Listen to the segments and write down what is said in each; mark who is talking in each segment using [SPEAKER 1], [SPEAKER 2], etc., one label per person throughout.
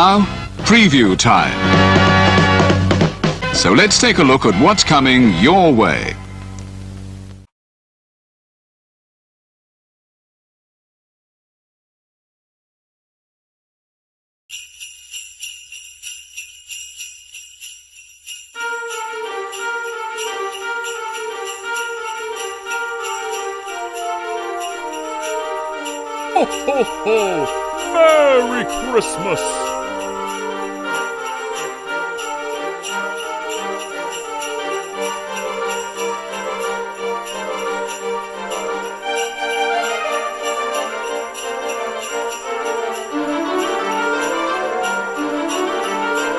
[SPEAKER 1] Now, preview time. So let's take a look at what's coming your way.
[SPEAKER 2] Ho, ho, ho! Merry Christmas!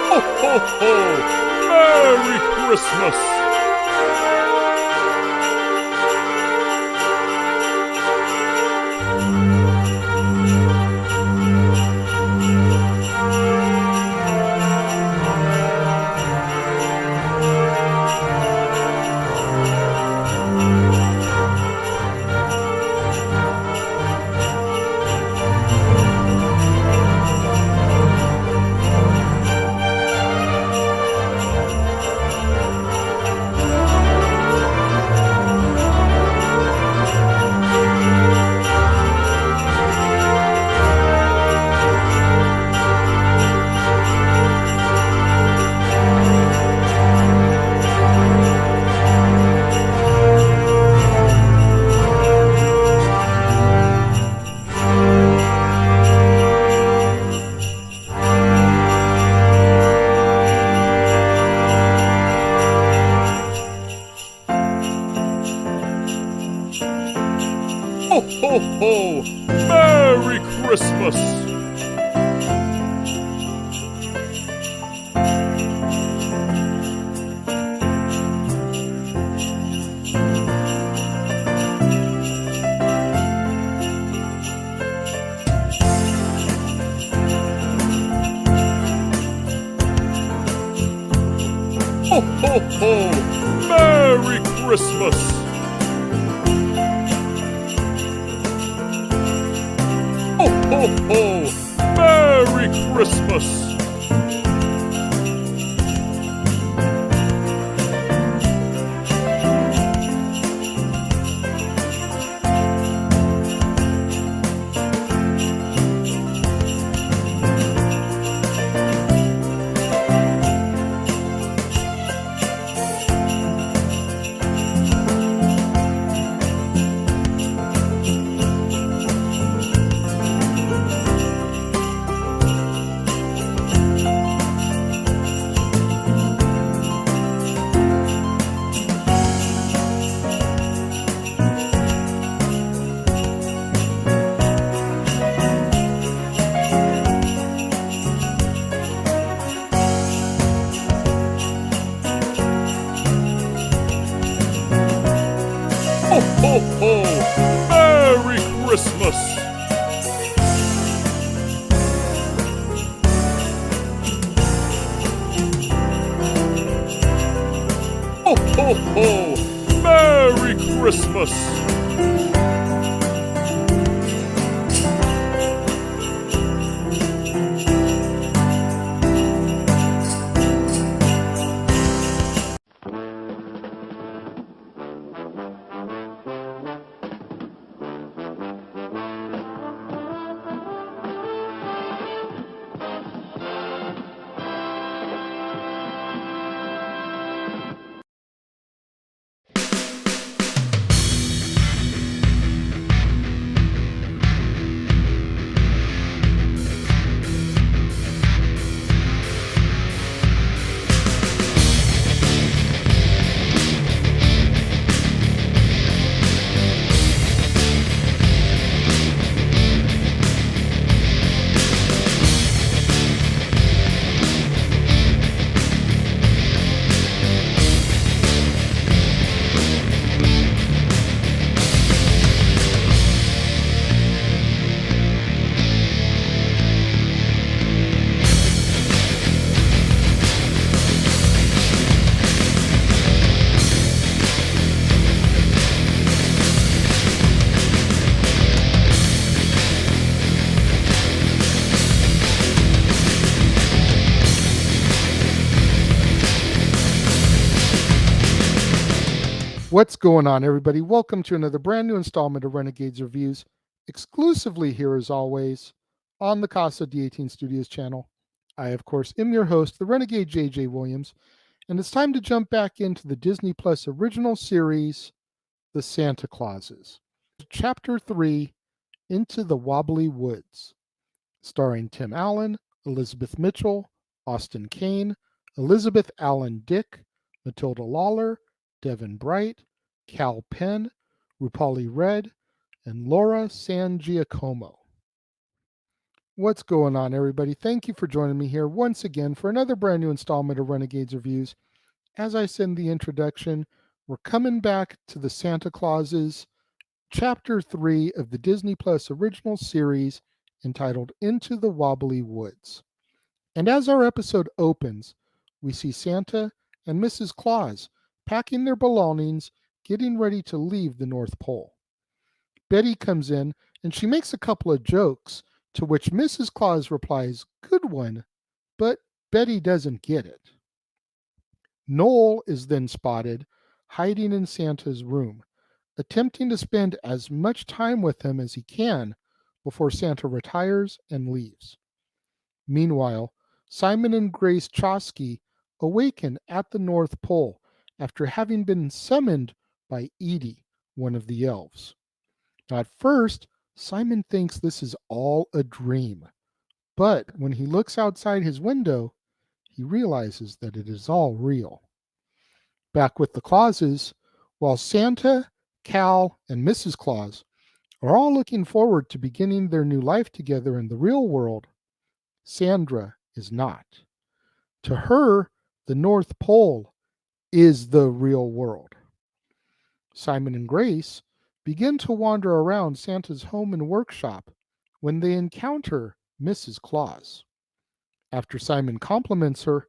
[SPEAKER 2] Ho, ho, ho! Merry Christmas! Ho, ho, ho! Merry Christmas! Ho, ho, ho! Merry Christmas! Ho, ho, ho! Merry Christmas! Ho, ho, ho! Merry Christmas! Ho, ho, ho! Merry Christmas!
[SPEAKER 3] What's going on, everybody? Welcome to another brand new installment of Renegades Reviews, exclusively here as always on the Casa D18 Studios channel. I, of course, am your host, the Renegade JJ Williams, and it's time to jump back into the Disney Plus original series, The Santa Clauses. Chapter 3, Into the Wobbly Woods, starring Tim Allen, Elizabeth Mitchell, Austin Kane, Elizabeth Allen Dick, Matilda Lawler, Devin Bright, Cal Penn, Rupali Red, and Laura San Giacomo. What's going on, everybody? Thank you for joining me here once again for another brand new installment of Renegades Reviews. As I said in the introduction, we're coming back to the Santa Clauses, Chapter 3 of the Disney Plus original series entitled Into the Wobbly Woods. And as our episode opens, we see Santa and Mrs. Claus packing their belongings, getting ready to leave the North Pole. Betty comes in and she makes a couple of jokes, to which Mrs. Claus replies, "Good one," but Betty doesn't get it. Noel is then spotted hiding in Santa's room, attempting to spend as much time with him as he can before Santa retires and leaves. Meanwhile, Simon and Grace Chosky awaken at the North Pole after having been summoned by Edie, one of the elves. Now, at first, Simon thinks this is all a dream, but when he looks outside his window, he realizes that it is all real. Back with the Clauses, while Santa, Cal, and Mrs. Claus are all looking forward to beginning their new life together in the real world, Sandra is not. To her, the North Pole is the real world. Simon and Grace begin to wander around Santa's home and workshop when they encounter Mrs. Claus. After Simon compliments her,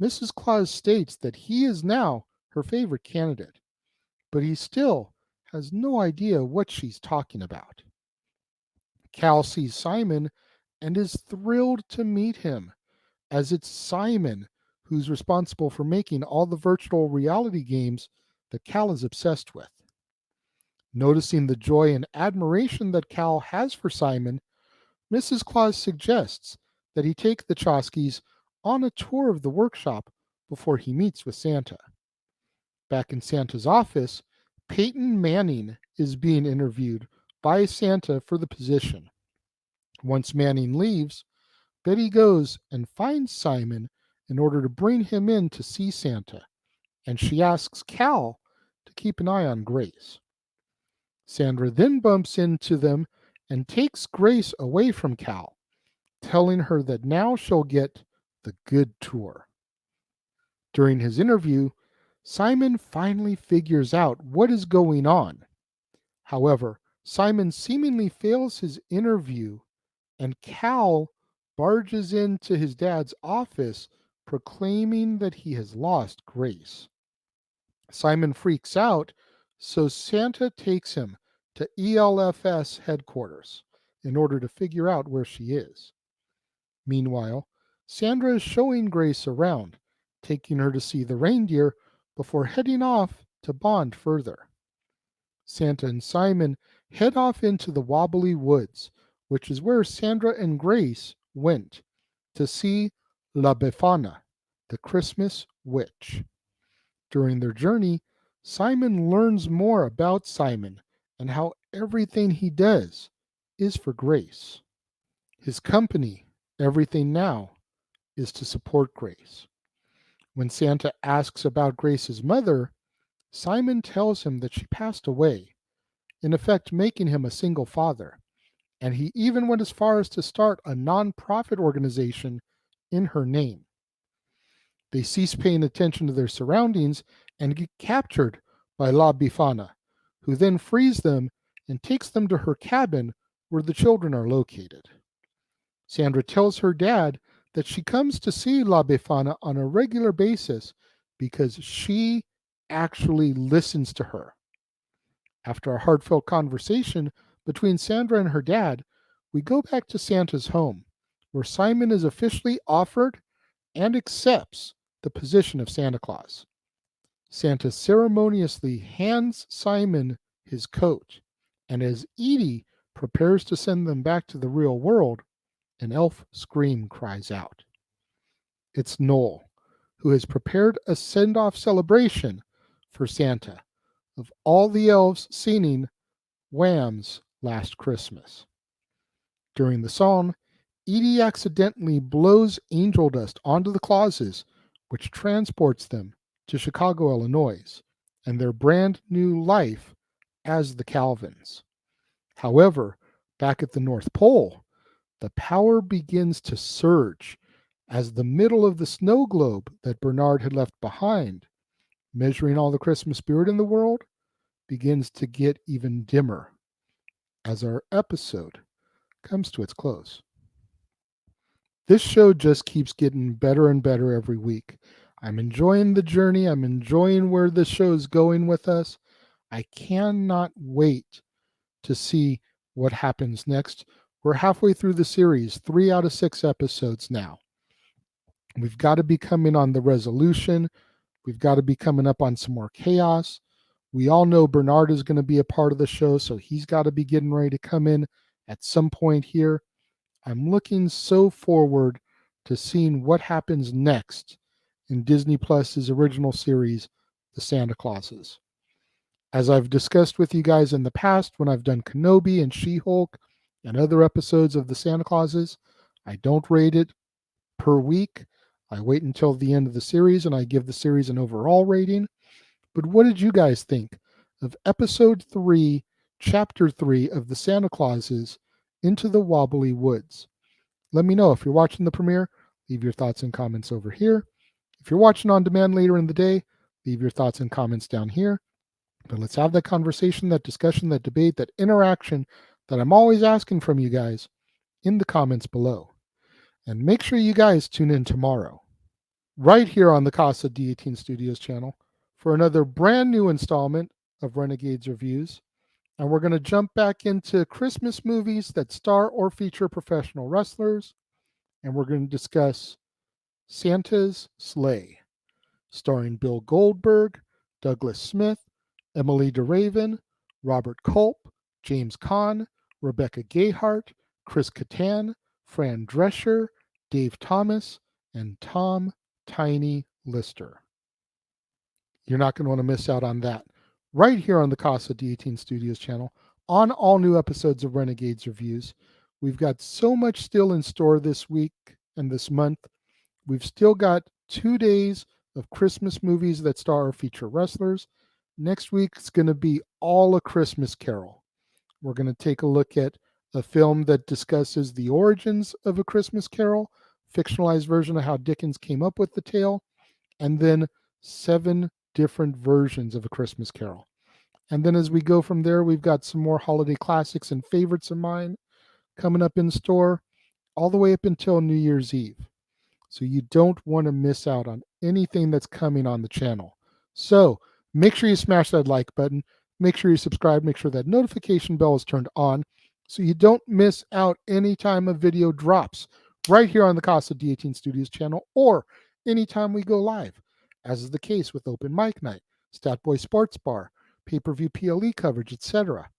[SPEAKER 3] Mrs. Claus states that he is now her favorite candidate, but he still has no idea what she's talking about. Cal sees Simon and is thrilled to meet him, as it's Simon who's responsible for making all the virtual reality games that Cal is obsessed with. Noticing the joy and admiration that Cal has for Simon, Mrs. Claus suggests that he take the Choskys on a tour of the workshop before he meets with Santa. Back in Santa's office, Peyton Manning is being interviewed by Santa for the position. Once Manning leaves, Betty goes and finds Simon in order to bring him in to see Santa, and she asks Cal to keep an eye on Grace. Sandra then bumps into them and takes Grace away from Cal, telling her that now she'll get the good tour. During his interview, Simon finally figures out what is going on. However, Simon seemingly fails his interview, and Cal barges into his dad's office proclaiming that he has lost Grace. Simon freaks out, so Santa takes him to ELFS headquarters in order to figure out where she is. Meanwhile, Sandra is showing Grace around, taking her to see the reindeer before heading off to bond further. Santa and Simon head off into the Wobbly Woods, which is where Sandra and Grace went to see La Befana, the Christmas witch. During their journey, Simon learns more about Simon and how everything he does is for Grace. His company, Everything Now, is to support Grace. When Santa asks about Grace's mother, Simon tells him that she passed away, in effect making him a single father, and he even went as far as to start a non-profit organization in her name. They cease paying attention to their surroundings and get captured by La Befana, who then frees them and takes them to her cabin where the children are located. Sandra tells her dad that she comes to see La Befana on a regular basis because she actually listens to her. After a heartfelt conversation between Sandra and her dad, we go back to Santa's home, where Simon is officially offered and accepts the position of Santa Claus. Santa ceremoniously hands Simon his coat, and as Edie prepares to send them back to the real world, an elf scream cries out. It's Noel, who has prepared a send-off celebration for Santa of all the elves singing Wham's Last Christmas. During the song, Edie accidentally blows angel dust onto the clauses, which transports them to Chicago, Illinois, and their brand new life as the Calvins. However, back at the North Pole, the power begins to surge as the middle of the snow globe that Bernard had left behind, measuring all the Christmas spirit in the world, begins to get even dimmer as our episode comes to its close. This show just keeps getting better and better every week. I'm enjoying the journey. I'm enjoying where this show is going with us. I cannot wait to see what happens next. We're halfway through the series, 3 out of 6 episodes now. We've got to be coming on the resolution. We've got to be coming up on some more chaos. We all know Bernard is going to be a part of the show, so he's got to be getting ready to come in at some point here. I'm looking so forward to seeing what happens next in Disney Plus's original series, The Santa Clauses. As I've discussed with you guys in the past when I've done Kenobi and She-Hulk and other episodes of The Santa Clauses, I don't rate it per week. I wait until the end of the series and I give the series an overall rating. But what did you guys think of episode 3, chapter 3 of The Santa Clauses, Into the Wobbly Woods? Let me know. If you're watching the premiere, leave your thoughts and comments over here. If you're watching on demand later in the day, leave your thoughts and comments down here. But let's have that conversation, that discussion, that debate, that interaction that I'm always asking from you guys in the comments below. And make sure you guys tune in tomorrow, right here on the Casa D18 Studios channel, for another brand new installment of Renegades Reviews. And we're going to jump back into Christmas movies that star or feature professional wrestlers. And we're going to discuss Santa's Sleigh, starring Bill Goldberg, Douglas Smith, Emily DeRaven, Robert Culp, James Caan, Rebecca Gayheart, Chris Kattan, Fran Drescher, Dave Thomas, and Tom Tiny Lister. You're not going to want to miss out on that. Right here on the Casa D18 Studios channel, on all new episodes of Renegades Reviews. We've got so much still in store this week and this month. We've still got 2 days of Christmas movies that star or feature wrestlers. Next week it's going to be all A Christmas Carol. We're going to take a look at a film that discusses the origins of A Christmas Carol, fictionalized version of how Dickens came up with the tale, and then 7 different versions of A Christmas Carol. And then as we go from there, we've got some more holiday classics and favorites of mine coming up in store all the way up until New Year's Eve. So you don't want to miss out on anything that's coming on the channel. So make sure you smash that like button. Make sure you subscribe. Make sure that notification bell is turned on so you don't miss out anytime a video drops right here on the Casa D18 Studios channel or anytime we go live, as is the case with Open Mic Night, Statboy Sports Bar, pay-per-view PLE coverage, etc.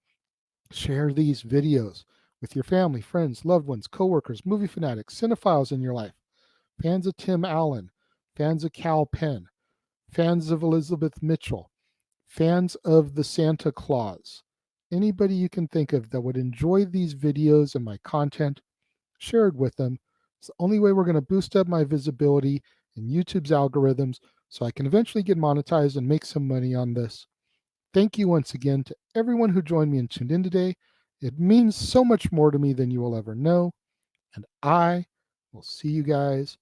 [SPEAKER 3] Share these videos with your family, friends, loved ones, coworkers, movie fanatics, cinephiles in your life, fans of Tim Allen, fans of Cal Penn, fans of Elizabeth Mitchell, fans of the Santa Claus. Anybody you can think of that would enjoy these videos and my content, share it with them. It's the only way we're going to boost up my visibility in YouTube's algorithms so I can eventually get monetized and make some money on this. Thank you once again to everyone who joined me and tuned in today. It means so much more to me than you will ever know. And I will see you guys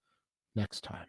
[SPEAKER 3] next time.